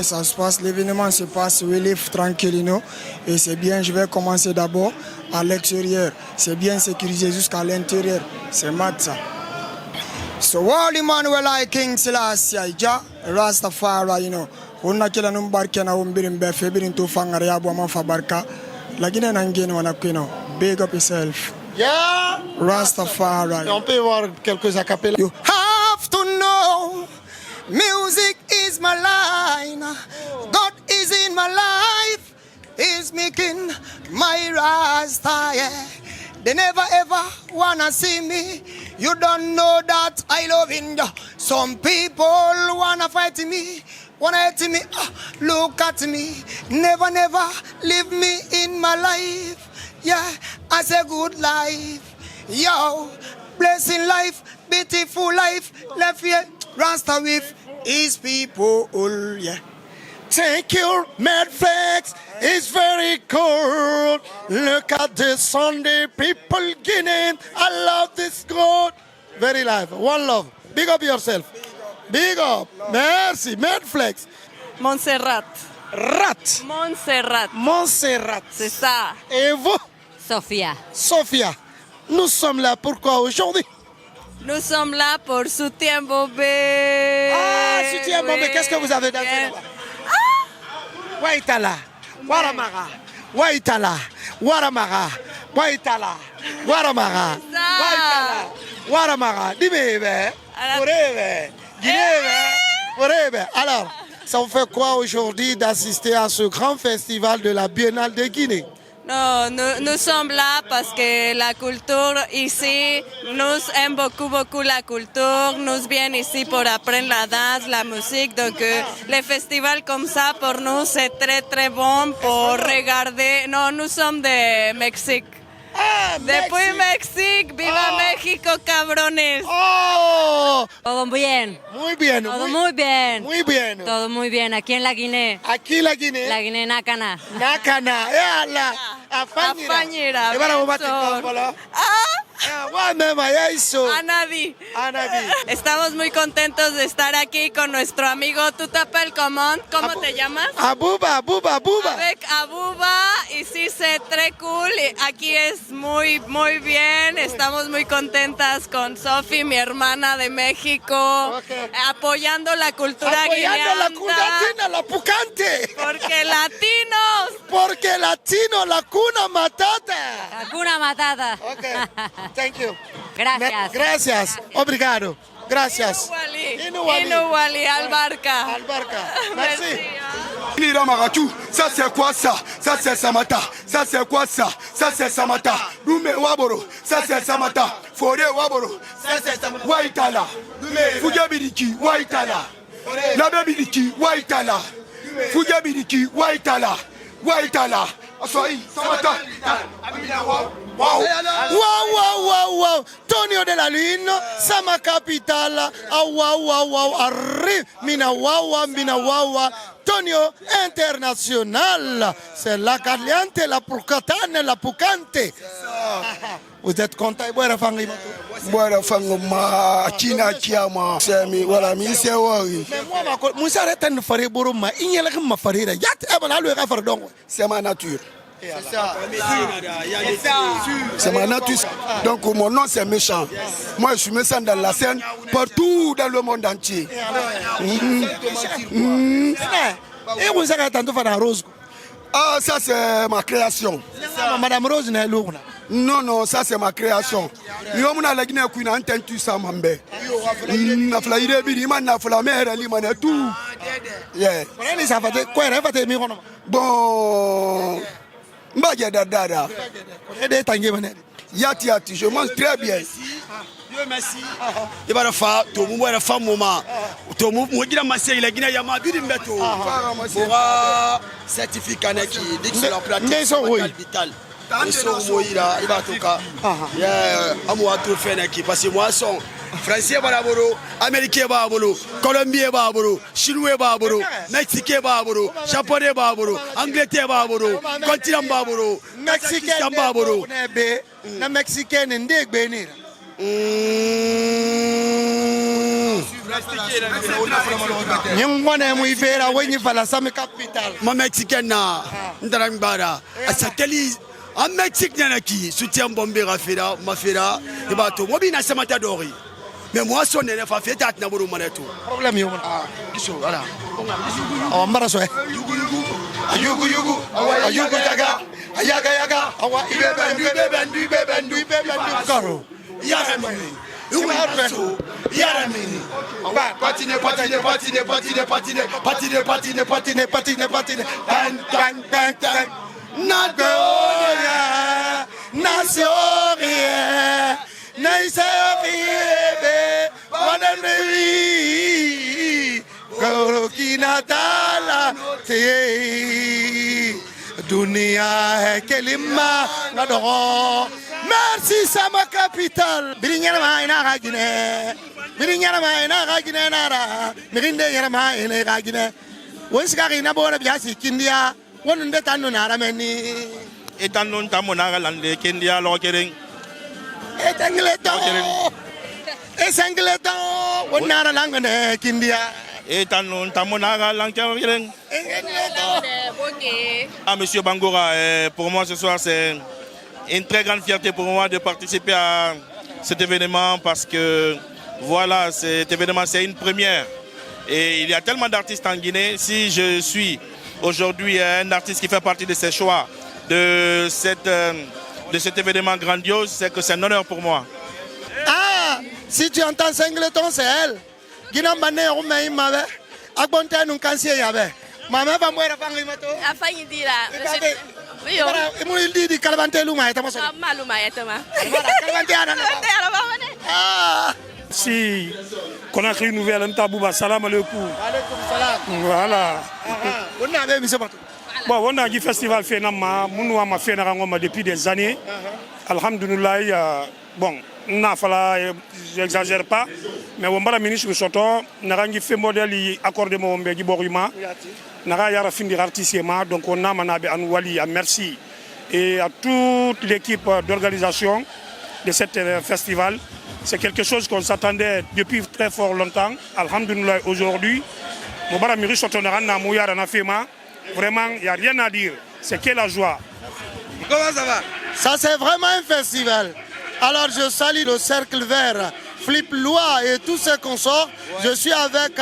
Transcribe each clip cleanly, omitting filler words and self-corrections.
ça se passe, l'événement se passe, relief tranquillino. Et c'est bien, je vais commencer d'abord à l'extérieur. C'est bien sécurisé jusqu'à l'intérieur. C'est mat ça. So, all Emmanuel I King Selassie, Ja, Rastafari, you know. Una kila numbarke na umbirin be febirin to fangare ya bo man fabarka. Lagine na ngene wana kwino. Big up yourself. Yeah. Rastafari. Et on peut voir quelques acapellas. You have to know music is my line. God is in my life. He's making my Rasta, yeah. They never ever wanna see me. You don't know that I love you. Some people wanna fight me, wanna hate me. Look at me, never leave me in my life. Yeah, I say good life. Yo, blessing life, beautiful life. Left here, Rasta with his people. Yeah. Thank you, Medflex. It's very cool. Look at the Sunday people Guinea. I love this God. Very live. One love. Big up yourself. Big up. Merci. Medflex. Montserrat. Rat. Montserrat. C'est ça. Et vous? Sophia. Sophia. Nous sommes là. Pourquoi aujourd'hui? Nous sommes là pour Soutien Bobé. Ah, Soutien Bobé. Qu'est-ce que vous avez dansé là-bas? Waitala, Waramara, Waitala, Waramara, Waitala, Waramara, Waitala, Waramara, Dibebe, Forebe, Guinée, Forebe. Alors, ça vous fait quoi aujourd'hui d'assister à ce grand festival de la Biennale de Guinée? Non, nous sommes là parce que la culture ici, nous aimons beaucoup la culture, nous viens ici pour apprendre la danse, la musique, donc les festivals comme ça pour nous c'est très bon pour regarder. Non, nous sommes de Mexique. Ah, Depuis Mexique, viva México, cabrones. Oh, Todo bien. muy bien. Todo muy bien. Muy bien. Todo muy bien. Aquí en la Guinea. Aquí la Guinée. La Guinea Nácana. Nakana, yala, afanyira. Afanyira, Ebara bien bobati sûr. kombolo. Wa mema yaiso. Anadi. Anabi. Estamos muy contentos de estar aquí con nuestro amigo. ¿Tú tapes el común? ¿Cómo te llamas? Abuba. Avec Abuba, y sí, c'est très cool. Y aquí es muy bien. Estamos muy contentas con Sophie, mi hermana de México, apoyando la cultura Apoyando la guineana. cuna la pucante. Porque latinos. Porque latino, la cuna matata. Hakuna Matata. Okay, thank you. Gracias. Gracias, obrigado. Gracias. Inouali, Albarca. Albarca, merci. Nira Marachou, ça c'est quoi ça? Ça c'est Samata. Ça c'est quoi ça? Ça c'est Samata. Rume Waboro, ça c'est Samata. Fore Waboro, ça c'est Samata. Waitala. Fujabiriki, Waitala. Nababiliki, Waitala. Fujabiriki, Waitala. Waitala. Asoi, Samata. Wow. Tonio de la Lune, Sama Capital. Wow. Arrive. Mina wawa. Tonio International. C'est la caliente, la pucatane, la pucante. Vous êtes content? Bora fango ma China chiama. Semi wala mi se wori. Mais moi Moussa reten fare buruma, inyela ma farira. Yat ebana lu gafar donc. C'est ma nature. C'est ma nature. Donc mon nom c'est méchant. Moi je suis méchant dans la scène, partout dans le monde entier. Et vous avez tantôt fait la rose. Ah, ça c'est ma création. Madame Rose n'est lourde. Non, ça c'est ma création. Yomuna la Guinée Queen entendu ça mambe. Na flaire bi man na flamere li man tout. Yeah. Ça va quoi fait mi kono. Bon. Mbaje dada. Et tangi mané. Yati, je mange très bien. Dieu merci. Il va faire tout le monde faire moment. Tout le monde gira masé il a Guinée ya ma bidi mbeto. Pour certificat qui dit que c'est la pratique vitale. Et son moïra il va toka. Yeah, amu atu feneki parce que moi son français balaboro, américain balaboro, colombien balaboro, chinois balaboro, mexicain balaboro, japonais balaboro, anglais balaboro, continent balaboro, mexicain balaboro. Na mexicain ndegbe ni. Nyingwane muivera wenye fala sami capital. Ma mexicaine na ndarambara. Asakeli en Mexique nanaki soutien bombé rafera mafera et bateau. Moi bina samata dori. Mais moi son ne fa fait at na buru maneto. Problème yo. Kiso voilà. Oh mbaraso e. Ayugu, ayugu jaga, ayaga, awa ibebendu Karo. Yaramini. Yaramini. Patine. Tan. Nagoya, Nasorie, Naisorie, Wanamiri, Korokina Tala, Te, Dunia, Kelima, Nadoro. Merci, c'est ma capitale. Birinyana maina ragine. Birinyana maina ragine nara. Mirinde yana maina ragine. Wenskari na bona biasi kindia. Wonde tanu nara meni. Etanu tamonara lande kindia lokering. Esangleto. Wonara langane kindia. Etanu tamonara langering. Ah, Monsieur Bangura, pour moi ce soir c'est une très grande fierté pour moi de participer à cet événement parce que voilà, cet événement c'est une première. Et il y a tellement d'artistes en Guinée. Si je suis aujourd'hui un artiste qui fait partie de ces choix, de cet événement grandiose, c'est que c'est un honneur pour moi. Ah, si tu entends Singleton, c'est elle. Guinambane, Roumaï, Mabe, Agbonte, Nunkansi, Yabe. Maman va mourir à Fangimato. À Fangidira. Oui, il dit Calvante Luma, et Si, Conakry Nouvelle, Ntabouba, salam alaikum. Voilà. Bon, on a un festival fait depuis des années. Alhamdulillah, bon, j'exagère pas, mais on va la ministre Soto, on a fait modèle accordé mon bégi Borima, on a fait des artistes, donc on a manabé à Wali, à merci et à toute l'équipe d'organisation de ce festival. C'est quelque chose qu'on s'attendait depuis très fort longtemps. Alhamdulillah, aujourd'hui, on va la ministre Soto, on a vraiment, il n'y a rien à dire. C'est que la joie. Comment ça va? Ça, c'est vraiment un festival. Alors, je salue le Cercle Vert, Flip Loa et tous ces consorts. Je suis avec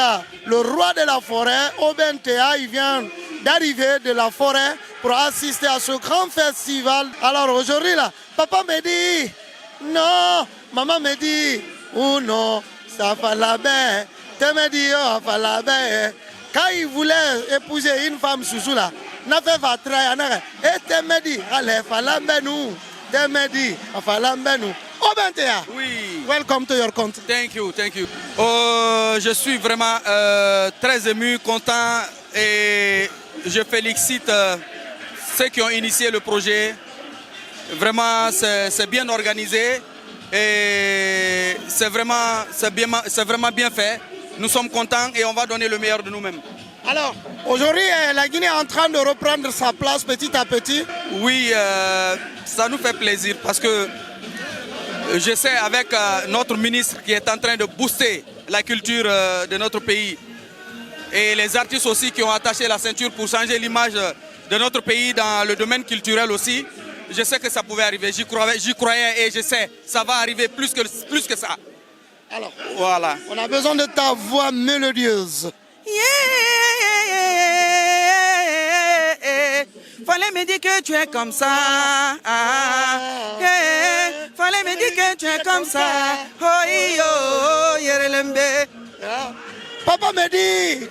le roi de la forêt, Obentea. Il vient d'arriver de la forêt pour assister à ce grand festival. Alors, aujourd'hui, là, papa me dit, non, maman me dit, oh non, ça va la baie. Tu me dis, oh, ça va la baie. Quand il voulait épouser une femme sous là, n'a fait pas travailler. Et tu me dis, allez, fallait nous. Tu me dis, fallait nous. Obentea. Oui. Welcome to your country. Thank you. Je suis vraiment très ému, content et je félicite ceux qui ont initié le projet. Vraiment, c'est bien organisé et c'est vraiment bien fait. Nous sommes contents et on va donner le meilleur de nous-mêmes. Alors, aujourd'hui, la Guinée est en train de reprendre sa place petit à petit. Oui, ça nous fait plaisir parce que je sais avec notre ministre qui est en train de booster la culture de notre pays et les artistes aussi qui ont attaché la ceinture pour changer l'image de notre pays dans le domaine culturel aussi. Je sais que ça pouvait arriver, j'y croyais et je sais, ça va arriver plus que ça. Alors, voilà. On a besoin de ta voix mélodieuse. Fallait me dire que tu es comme ça. Fallait me dire que tu es comme ça. Papa me dit.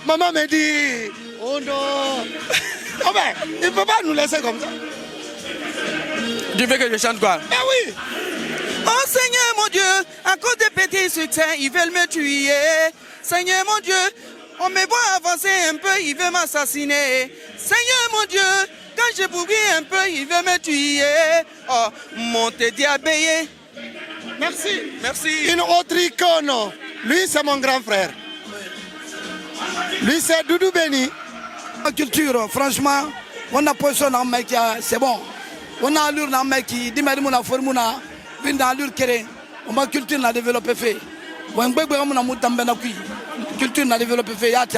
Maman me dit. Oh non. Oh ben, il ne peut pas nous laisser comme ça. Tu veux que je chante quoi? Ben oui. Oh Seigneur mon Dieu, à cause des petits succès, ils veulent me tuer. Seigneur mon Dieu, on me voit avancer un peu, ils veulent m'assassiner. Seigneur mon Dieu, quand je bouge un peu, ils veulent me tuer. Oh, mon diabéé. Merci. Une autre icône. Lui, c'est mon grand frère. Lui, c'est Doudou Béni. La culture, franchement, on a position dans le mec, c'est bon. On a allure dans le mec qui dit, mais on a formé, on a allure on a culture, on a développé fait. Culture n'a développé fait yati.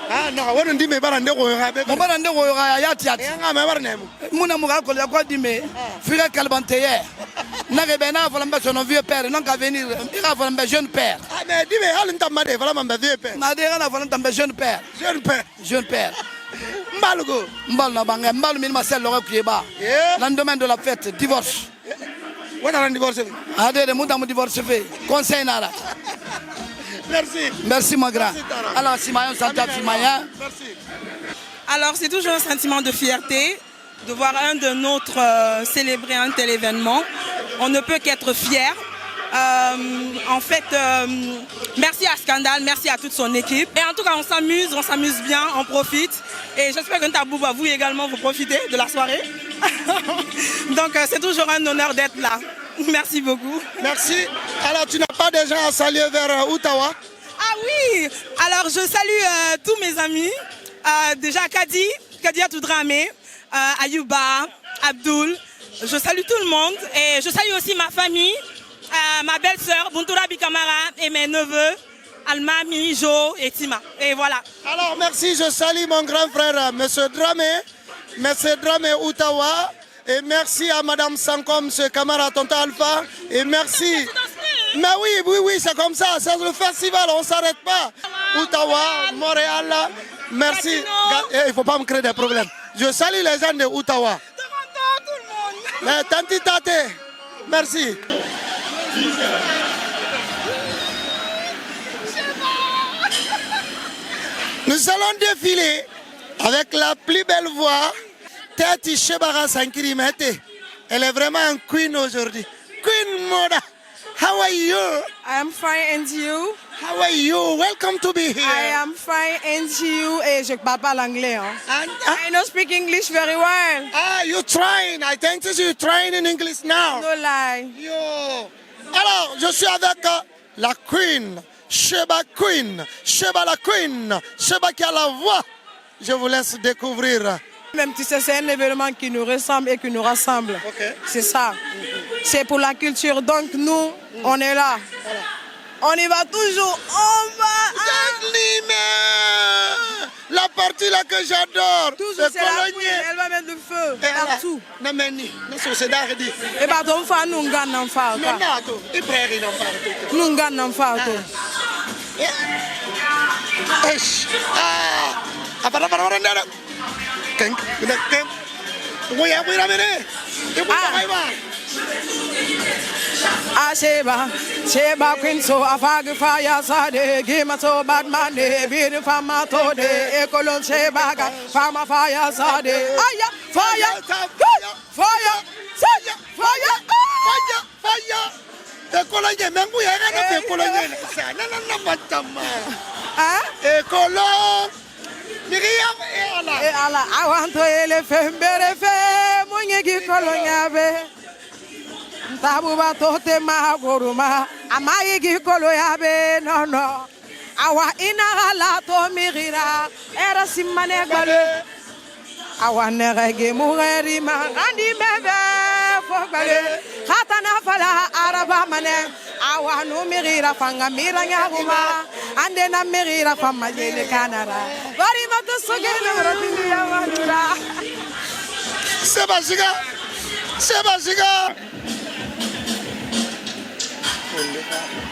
Ah non, on dit mais barande ko yoga. Mon barande ko yoga yati. Nga me barne mu. Muna muga ko ya ko dime. Fira kalbanteye. Nage bena vola mba son vieux père, non qu'à venir, il va vola mba jeune père. Ah mais dis mais hal ntam made vola mba vieux père. Na de na vola ntam jeune père. Jeune père. Jeune père. Mbalugo. Mbal na banga, mbal min ma sel lo ko ba. Lendemain de la fête, divorce. On a un divorce. Ah de muta mu divorce fait. Conseil nara. Merci. Merci mon grand. Alors Simayon Santa Simayon. Merci. Alors c'est toujours un sentiment de fierté de voir un de nôtres célébrer un tel événement. On ne peut qu'être fier. En fait, merci à Scandale, merci à toute son équipe. Et en tout cas, on s'amuse bien, on profite. Et j'espère que Ntabouba, vous également, vous profitez de la soirée. Donc c'est toujours un honneur d'être là. Merci beaucoup. Merci. Alors tu n'as pas de gens à saluer vers Ottawa? Ah oui. Alors je salue tous mes amis. Déjà Kadia Toudramé, Ayouba, Abdul. Je salue tout le monde. Et je salue aussi ma famille, ma belle-sœur, Buntura Bikamara, et mes neveux, Almami, Jo et Tima. Et voilà. Alors merci, je salue mon grand frère, M. Dramé Ottawa. Et merci à Madame Sankom, ce camarade Tonton Alpha. Et merci. Mais oui, c'est comme ça. C'est le festival, on ne s'arrête pas. Ottawa, Montréal, merci. Il ne faut pas me créer des problèmes. Je salue les gens de Ottawa. Tout le monde. Tanti Tate, merci. Nous allons défiler avec la plus belle voix. Tati Shebara Sankiri Mete. Elle est vraiment un queen aujourd'hui. Queen Moda. How are you? I am fine and you? How are you? Welcome to be here. I am fine and you? Et je parle pas l'anglais. Hein? I don't speak English very well. Ah, you're trying. I think you're trying in English now. No lie. Yo. Alors, je suis avec la queen. Sheba Queen. Sheba la queen. Sheba qui a la voix. Je vous laisse découvrir. Même tu sais, c'est un événement qui nous ressemble et qui nous rassemble. Okay. C'est ça. C'est pour la culture. Donc nous, on est là. Voilà. On y va toujours. On va. La partie là que j'adore. Toujours c'est la queen. Elle va mettre le feu partout. Non mais ni. Non c'est d'arrêter. Et bah ton fa nous gagne en fa. Non non toi. Il prairie non fa. Nous gagne en fa toi. Ah. Apa Sheba Queen so afag fire sade gima so bad man de bir fama to de ekolon Sheba ga fama fire sade aya fire Ekologne mengu ya na ekologne na matama ekolo Miriam e ala awanto ele fembere fe munyegi kolonya be Ntabouba tote ma goruma amayi gi koloya be no awa inagala to mirira era simane gbale awa nerege mugeri ma andi bebe fo gbale khatana fala araba mane awa no mirira fanga miranya guma ande na mirira fama jele kanara bari mato sogele rotini ya madura Sebaziga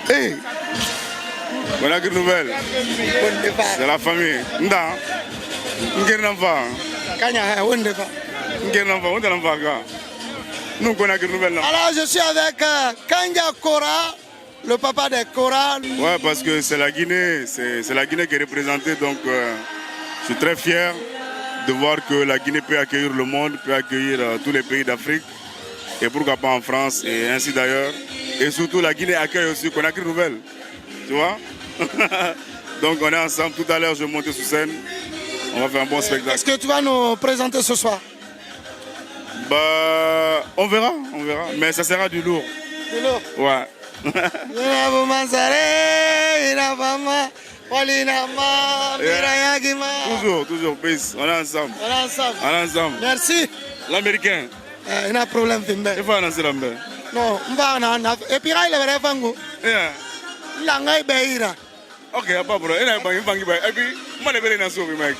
Hey, bonne nouvelle. C'est la famille. Nda. Ngernamfa. Kanya Wondefa. Ngernamfa, on t'en va. Nous connaissons nouvelle. Alors je suis avec Kanya Kora, le papa de Kora. Ouais, parce que c'est la Guinée, c'est la Guinée qui est représentée, donc je suis très fier de voir que la Guinée peut accueillir le monde, peut accueillir tous les pays d'Afrique, et pourquoi pas en France, et ainsi d'ailleurs. Et surtout, la Guinée accueille aussi Conakry Nouvelle. Tu vois? Donc, on est ensemble. Tout à l'heure, je vais monter sur scène. On va faire un bon spectacle. Est-ce que tu vas nous présenter ce soir? Bah, on verra. Mais ça sera du lourd. Du lourd? Ouais. Toujours, peace. On est ensemble. Merci. L'américain. Il n'y a problème. Il faut annoncer l'américain. Non, et puis il est vrai fango. Langai Beira. Ok, pas de problème. Et puis, moi, je vais aller dans mec.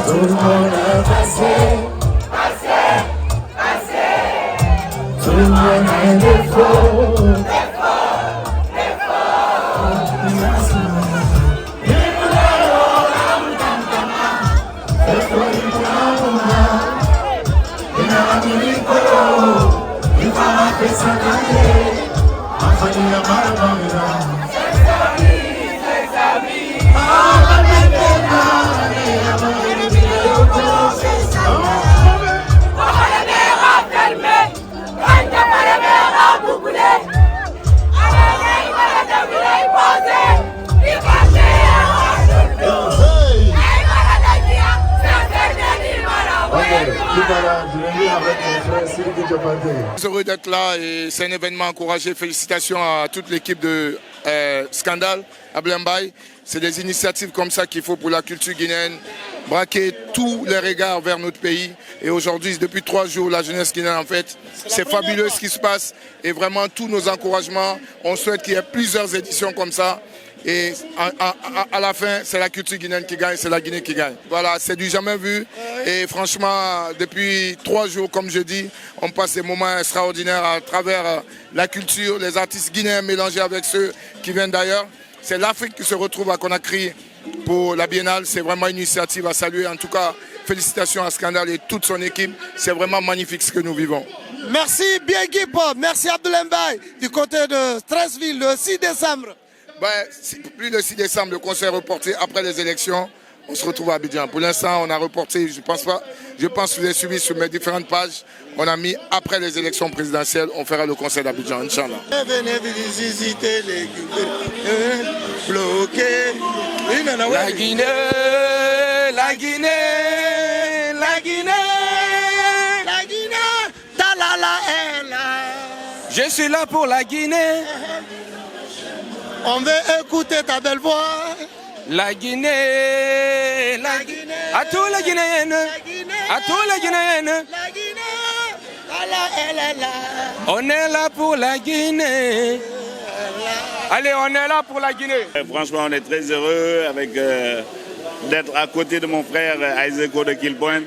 Tout le monde est passé. Tout le monde est défaut. Je suis heureux d'être là et c'est un événement encouragé. Félicitations à toute l'équipe de Scandale à Blembaye. C'est des initiatives comme ça qu'il faut pour la culture guinéenne, braquer tous les regards vers notre pays. Et aujourd'hui, depuis 3 jours, la jeunesse guinéenne, en fait, c'est fabuleux ce qui se passe. Et vraiment, tous nos encouragements, on souhaite qu'il y ait plusieurs éditions comme ça. Et à la fin, c'est la culture guinéenne qui gagne, c'est la Guinée qui gagne. Voilà, c'est du jamais vu. Et franchement, depuis 3 jours, comme je dis, on passe des moments extraordinaires à travers la culture, les artistes guinéens mélangés avec ceux qui viennent d'ailleurs. C'est l'Afrique qui se retrouve à Conakry pour la Biennale. C'est vraiment une initiative à saluer. En tout cas, félicitations à Scandale et toute son équipe. C'est vraiment magnifique ce que nous vivons. Merci Biegui Pop, merci Abdoulaye Mbaye du côté de Strasville le 6 décembre. Plus le 6 décembre, le concert est reporté après les élections. On se retrouve à Abidjan. Pour l'instant, on a reporté, je pense que vous avez suivi sur mes différentes pages. On a mis après les élections présidentielles, on fera le concert d'Abidjan, Inch'Allah. Venez visiter les bloqués. La Guinée, la Guinée, la Guinée, la Guinée, talala est là. Je suis là pour la Guinée. On veut écouter ta belle voix. La Guinée, la Guinée, à tous les Guinéens, à tous les Guinéens. La Guinée, elle est là. On est là pour la Guinée. Allez, on est là pour la Guinée. Franchement, on est très heureux d'être à côté de mon frère Isaaco de Killpoint.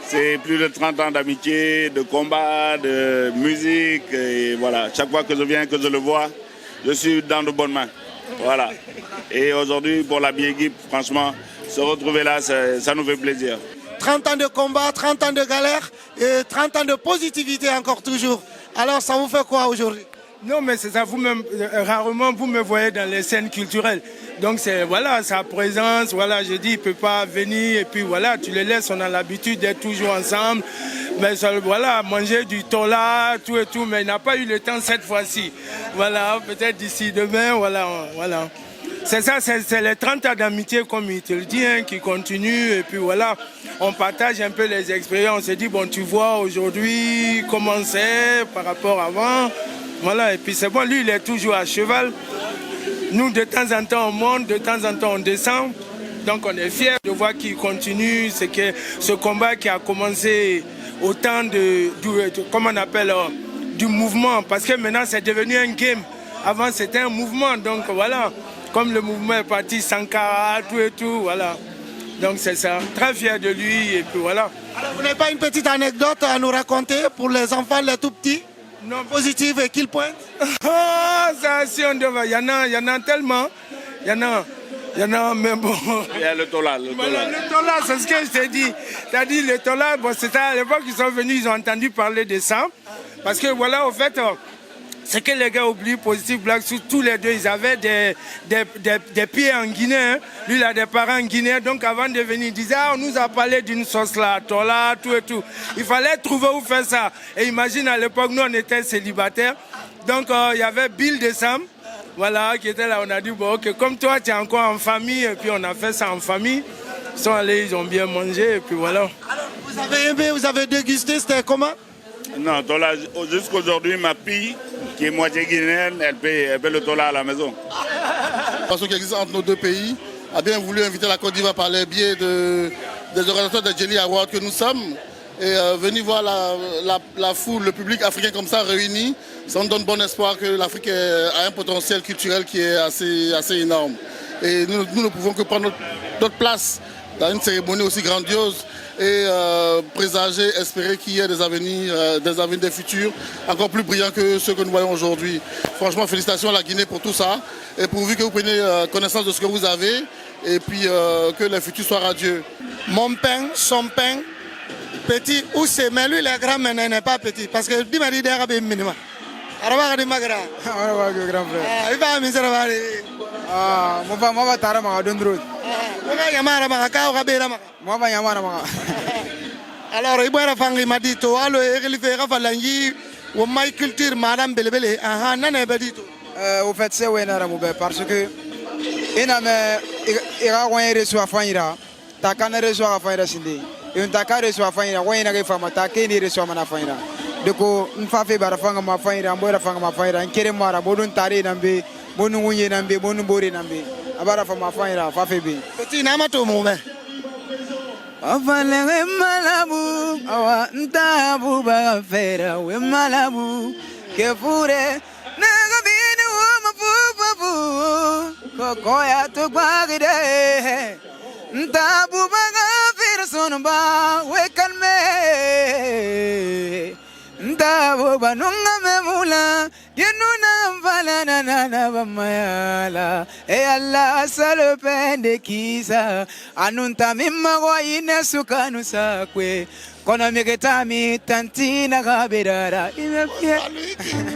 C'est plus de 30 ans d'amitié, de combat, de musique. Et voilà, chaque fois que je viens, que je le vois, je suis dans de bonnes mains. Voilà. Et aujourd'hui, pour la Biegui, franchement, se retrouver là, ça nous fait plaisir. 30 ans de combat, 30 ans de galère et 30 ans de positivité encore toujours. Alors ça vous fait quoi aujourd'hui? Non, mais c'est ça, rarement vous me voyez dans les scènes culturelles. Donc c'est voilà, sa présence, voilà, je dis, il ne peut pas venir et puis voilà, tu les laisses, on a l'habitude d'être toujours ensemble. Mais voilà, manger du tola, tout et tout, mais il n'a pas eu le temps cette fois-ci. Voilà, peut-être d'ici demain, voilà. C'est ça, c'est les 30 ans d'amitié, comme il te le dit, hein, qui continuent. Et puis voilà, on partage un peu les expériences. On se dit, bon, tu vois aujourd'hui comment c'est par rapport à avant. Voilà, et puis c'est bon, lui, il est toujours à cheval. Nous, de temps en temps, on monte, de temps en temps, on descend. Donc, on est fiers de voir qu'il continue. C'est que ce combat qui a commencé au temps comment on appelle, du mouvement. Parce que maintenant, c'est devenu un game. Avant, c'était un mouvement. Donc, voilà. Comme le mouvement est parti, Sankara, tout et tout, voilà. Donc, c'est ça. Très fier de lui, et puis voilà. Alors, vous n'avez pas une petite anecdote à nous raconter pour les enfants, les tout petits? Non, positive et qu'il pointe. Ça, si on devait, il y en a tellement. Il y en a, mais bon. Il y a le tola. Le tola, c'est ce que je t'ai dit. Tu as dit le tola, bon, c'était à l'époque qu'ils sont venus, ils ont entendu parler de ça. Parce que voilà, au fait, ce que les gars oublient, Positive Black, tous les deux, ils avaient des pieds en Guinée. Hein. Lui, il a des parents guinéens. Donc, avant de venir, il disait, on nous a parlé d'une sauce là, tola, tout et tout. Il fallait trouver où faire ça. Et imagine, à l'époque, nous, on était célibataires. Donc, il y avait Bill de Sam, voilà, qui était là. On a dit, bon, ok, comme toi, tu es encore en famille. Et puis, on a fait ça en famille. Ils sont allés, ils ont bien mangé. Et puis, voilà. Alors, vous avez aimé, vous avez dégusté, c'était comment? Non, tola, jusqu'aujourd'hui, ma fille, qui est moitié guinéenne, elle paie le tola à la maison. La relation qui existe entre nos deux pays, a bien voulu inviter la Côte d'Ivoire par les biais des organisateurs de Jelly Awards que nous sommes. Et venir voir la foule, le public africain comme ça réuni, ça nous donne bon espoir que l'Afrique a un potentiel culturel qui est assez énorme. Et nous ne pouvons que prendre notre place dans une cérémonie aussi grandiose et présager, espérer qu'il y ait des avenirs, des futurs encore plus brillants que ceux que nous voyons aujourd'hui. Franchement, félicitations à la Guinée pour tout ça et pourvu que vous preniez connaissance de ce que vous avez et puis que les futurs soient radieux. Mon pain, son pain, petit ou c'est, mais lui, le grand maintenant n'est pas petit parce que dis-moi, il est un minimum. Araba di magra. Araba ke grand frère. Il va misera bari. Mo va tara ma dondro. Mo va yamara ma ka o kabera ma. Mo va yamara ma. Alors, il boira fangi madito alo egli fera falangi o mai culture madame belebele. Aha, nana bedito. Au fait c'est ouais nara mo parce que ina me ira wanye reçu afanyira. Ta kana reçu afanyira sindi. Un ta ka reçu afanyira wanye na ke fama ta ke ni reçu mana afanyira. Deko mfafe barafanga mafaira mboira fanga mafaira nkere mara bodun tare nambe bonu unye nambe bonu bore nambe abara fa mafaira fafe be petit na mato mo be afale we malabu awa ntabu ba fera we malabu ke fure naga bini wo mafufu kokoya to bagide ntabu ba fera sonba we kalme Ndabo banunga memula yenuna vala na bamayala e Allah salo pende kisa anunta mimma go ine sukanu sakwe kono miketami tantina gaberara imepye